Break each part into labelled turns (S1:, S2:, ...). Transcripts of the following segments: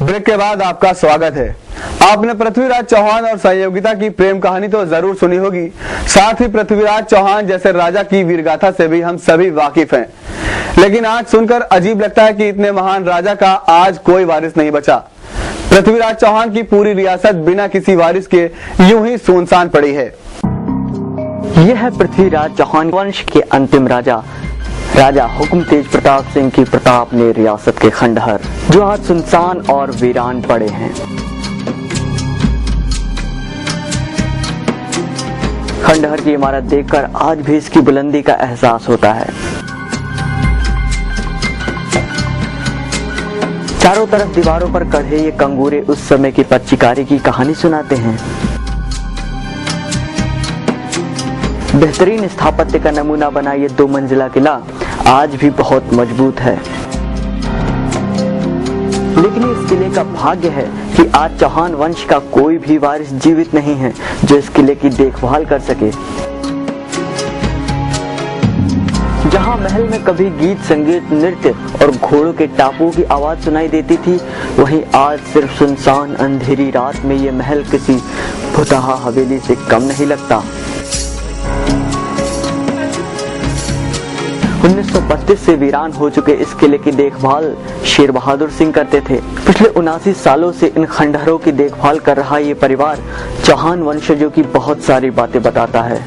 S1: Break के बाद आपका स्वागत है। आपने पृथ्वीराज चौहान और सहयोगिता की प्रेम कहानी तो जरूर सुनी होगी, साथ ही पृथ्वीराज चौहान जैसे राजा की वीरगाथा से भी हम सभी वाकिफ हैं। लेकिन आज सुनकर अजीब लगता है कि इतने महान राजा का आज कोई वारिस नहीं बचा। पृथ्वीराज चौहान की पूरी रियासत बिना किसी वारिस के यूं ही सुनसान पड़ी है।
S2: यह है पृथ्वीराज चौहान वंश के अंतिम राजा हुक्म तेज प्रताप सिंह की प्रताप ने रियासत के खंडहर जो आज सुनसान और वीरान पड़े हैं। खंडहर की इमारत देखकर आज भी इसकी बुलंदी का एहसास होता है। चारों तरफ दीवारों पर कढ़े ये कंगूरे उस समय की पच्चीकारी की कहानी सुनाते हैं। बेहतरीन स्थापत्य का नमूना बना ये 2 मंजिला किला आज भी बहुत मजबूत है। लेकिन इस किले का भाग्य है कि आज चौहान वंश का कोई भी वारिस जीवित नहीं है जो इस किले की देखभाल कर सके। जहां महल में कभी गीत संगीत नृत्य और घोड़ों के टापों की आवाज सुनाई देती थी, वहीं आज सिर्फ सुनसान अंधेरी रात में ये महल किसी भुतहा हवेली से कम नहीं लगता। 1932 से वीरान हो चुके इस किले की देखभाल शेर बहादुर सिंह करते थे। पिछले 79 सालों से इन खंडहरों की देखभाल कर रहा ये परिवार चौहान वंशजों की बहुत सारी बातें बताता है।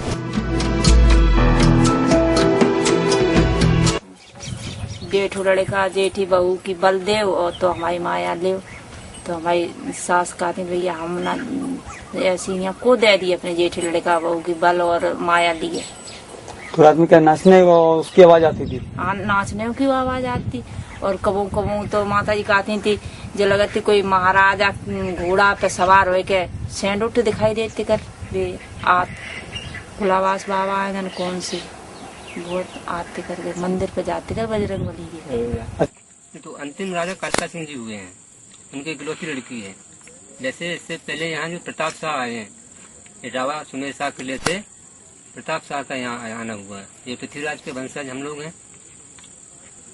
S3: जेठू लड़का जेठी बहू की बल देव और तो हमारी माया ले, तो हमारी सास कहती भैया हम ना ऐसी यहाँ को दे दिए अपने जेठी लड़का बहू की बल और माया लिए।
S4: तो रात में क्या नाचने उसकी आवाज आती थी?
S3: हाँ, नाचने की आवाज आती। और कबू कबू तो माता जी कहती थी जो लगती कोई महाराजा घोड़ा पे सवार हो के सेंड उठ दिखाई देते कर आप खुलावास बाबा आए कौन सी बहुत आते करके मंदिर पे जाते कर बजरंग बली की।
S5: तो अंतिम राजा करता सिंह जी हुए हैं, उनकी इकलौती लड़की है। जैसे इससे पहले यहाँ जो प्रताप शाह आए हैं, इटावा सुमेर शाह किले से प्रताप शाह का यहाँ आना हुआ है। ये पृथ्वीराज के वंशज हम लोग हैं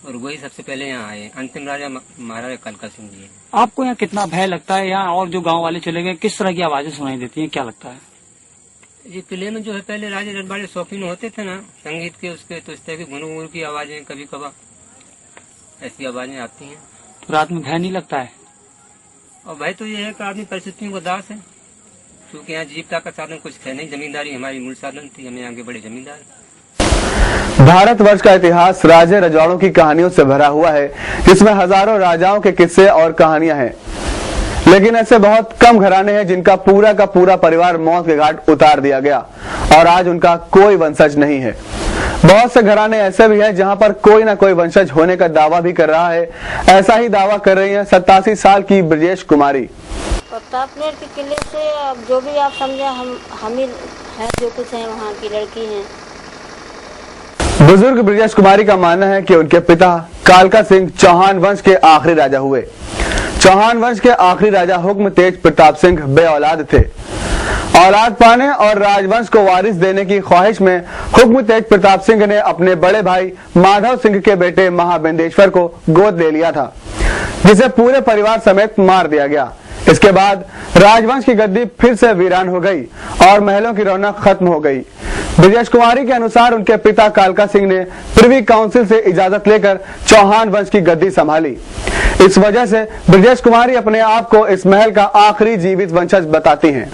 S5: और वही सबसे पहले यहाँ आए। अंतिम राजा महाराजा कालका सिंह जी है।
S4: आपको यहाँ कितना भय लगता है? यहाँ और जो गांव वाले चले गए किस तरह की आवाजें सुनाई देती हैं, क्या लगता है?
S5: ये किले में जो है पहले राजे रजवाड़े शौकीन होते थे ना संगीत के, उसके तो इस तरह की घुन की आवाजें कभी कभार ऐसी आवाजें आती हैं।
S4: तो रात में भय नहीं लगता है?
S5: और भय तो ये है कि आदमी परिस्थितियों को दास है, क्योंकि यहाँ जीविका का साधन कुछ है नहीं। जमींदारी हमारी मूल साधन थी, हमें आगे बड़े जमींदार।
S1: भारतवर्ष का इतिहास राजे रजवाड़ों की कहानियों से भरा हुआ है, जिसमें हजारों राजाओं के किस्से और कहानियां हैं। लेकिन ऐसे बहुत कम घराने हैं जिनका पूरा का पूरा परिवार मौत के घाट उतार दिया गया और आज उनका कोई वंशज नहीं है। बहुत से घराने ऐसे भी हैं जहां पर कोई ना कोई वंशज होने का दावा भी कर रहा है। ऐसा ही दावा कर रही हैं 87 साल की ब्रजेश कुमारी।
S6: प्रतापनेर के किले से अब जो भी आप समझे हम ही है, जो कुछ है वहाँ की लड़की हैं।
S1: बुजुर्ग ब्रजेश कुमारी का मानना है कि उनके पिता कालका सिंह चौहान वंश के आखिरी राजा हुए। चौहान वंश के आखिरी राजा हुक्म तेज प्रताप सिंह बे औलाद थे। औलाद पाने और राजवंश को वारिस देने की ख्वाहिश में हुक्म तेज प्रताप सिंह ने अपने बड़े भाई माधव सिंह के बेटे महाबेंदेश्वर को गोद ले लिया था, जिसे पूरे परिवार समेत मार दिया गया। इसके बाद राजवंश की गद्दी फिर से वीरान हो गई और महलों की रौनक खत्म हो गई। ब्रजेश कुमारी के अनुसार उनके पिता कालका सिंह ने प्रिवी काउंसिल से इजाजत लेकर चौहान वंश की गद्दी संभाली। इस वजह से ब्रजेश कुमारी अपने आप को इस महल का आखिरी जीवित वंशज बताती हैं।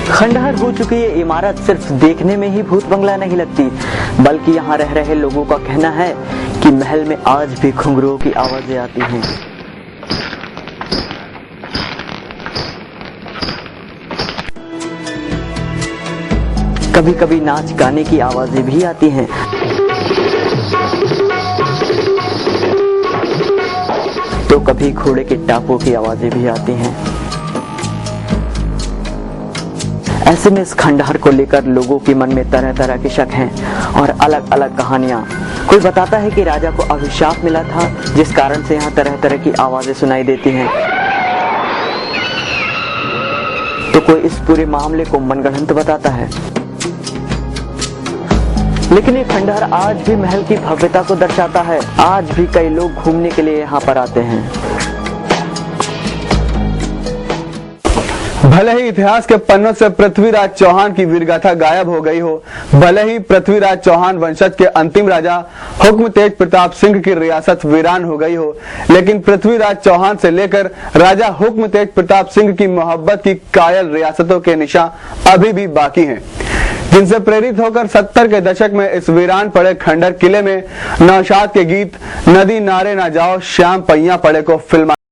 S2: खंडहर हो चुकी ये इमारत सिर्फ देखने में ही भूत बंगला नहीं लगती, बल्कि यहाँ रह रहे लोगों का कहना है कि महल में आज भी घुंघरुओं की आवाजें आती हैं। कभी कभी नाच गाने की आवाजें भी आती हैं। तो कभी घोड़े के टापों की आवाजें भी आती हैं। ऐसे में इस खंडहर को लेकर लोगों के मन में तरह तरह के शक हैं और अलग अलग कहानियां। कोई बताता है कि राजा को अभिशाप मिला था, जिस कारण से यहाँ तरह तरह की आवाजें सुनाई देती हैं। तो कोई इस पूरे मामले को मनगढ़ंत बताता है। लेकिन ये खंडहर आज भी महल की भव्यता को दर्शाता है। आज भी कई लोग घूमने के लिए यहाँ पर आते हैं।
S1: भले ही इतिहास के पन्नों से पृथ्वीराज चौहान की वीरगाथा गायब हो गई हो, भले ही पृथ्वीराज चौहान वंशज के अंतिम राजा हुक्म तेज प्रताप सिंह की रियासत वीरान हो गई हो, लेकिन पृथ्वीराज चौहान से लेकर राजा हुक्म तेज प्रताप सिंह की मोहब्बत की कायल रियासतों के निशान अभी भी बाकी हैं, जिनसे प्रेरित होकर 70 के दशक में इस वीरान पड़े खंडर किले में नौशाद के गीत नदी नारे ना जाओ श्याम पैया पड़े को फिल्मा